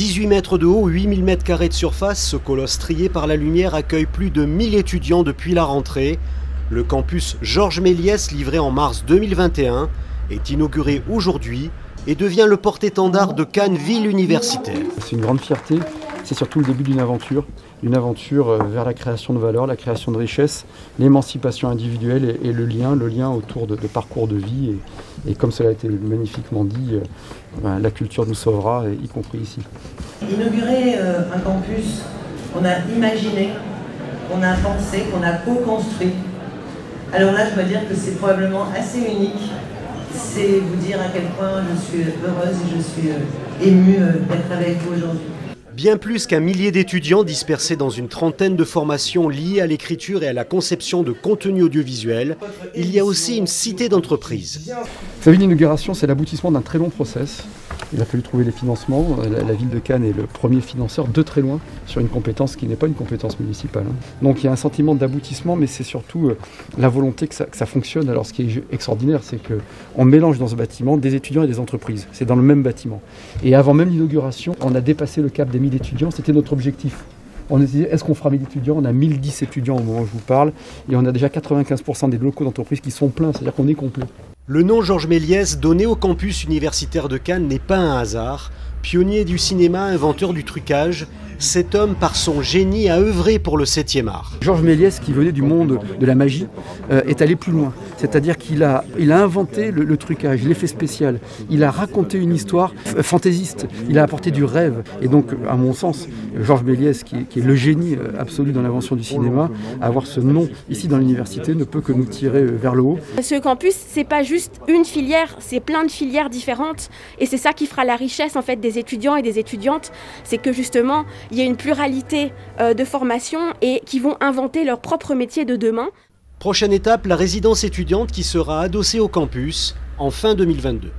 18 mètres de haut, 8000 mètres carrés de surface, ce colosse trié par la lumière accueille plus de 1000 étudiants depuis la rentrée. Le campus Georges Méliès, livré en mars 2021, est inauguré aujourd'hui et devient le porte-étendard de Cannes, ville universitaire. C'est une grande fierté, c'est surtout le début d'une aventure vers la création de valeur, la création de richesse, l'émancipation individuelle et le lien autour de parcours de vie. Et comme cela a été magnifiquement dit, la culture nous sauvera, y compris ici. Inaugurer un campus qu'on a imaginé, qu'on a pensé, qu'on a co-construit, alors là je dois dire que c'est probablement assez unique. C'est vous dire à quel point je suis heureuse et je suis émue d'être avec vous aujourd'hui. Bien plus qu'un millier d'étudiants dispersés dans une trentaine de formations liées à l'écriture et à la conception de contenus audiovisuels, il y a aussi une cité d'entreprises. Vous savez, l'inauguration, c'est l'aboutissement d'un très long process. Il a fallu trouver les financements. La ville de Cannes est le premier financeur de très loin sur une compétence qui n'est pas une compétence municipale. Donc il y a un sentiment d'aboutissement, mais c'est surtout la volonté que ça fonctionne. Alors ce qui est extraordinaire, c'est qu'on mélange dans ce bâtiment des étudiants et des entreprises. C'est dans le même bâtiment. Et avant même l'inauguration, on a dépassé le cap des 1000 étudiants. C'était notre objectif. On a dit, est-ce qu'on fera 1000 étudiants? On a 1010 étudiants au moment où je vous parle. Et on a déjà 95% des locaux d'entreprise qui sont pleins. C'est-à-dire qu'on est complet. Le nom Georges Méliès donné au campus universitaire de Cannes n'est pas un hasard. Pionnier du cinéma, inventeur du trucage, cet homme, par son génie, a œuvré pour le 7e art. Georges Méliès, qui venait du monde de la magie, est allé plus loin. C'est-à-dire qu'il a inventé le trucage, l'effet spécial. Il a raconté une histoire fantaisiste. Il a apporté du rêve. Et donc, à mon sens, Georges Méliès, qui est le génie absolu dans l'invention du cinéma, avoir ce nom ici dans l'université ne peut que nous tirer vers le haut. Ce campus, c'est pas juste une filière, c'est plein de filières différentes. Et c'est ça qui fera la richesse en fait des étudiants et des étudiantes. C'est que justement, il y a une pluralité de formations et qui vont inventer leur propre métier de demain. Prochaine étape, la résidence étudiante qui sera adossée au campus en fin 2022.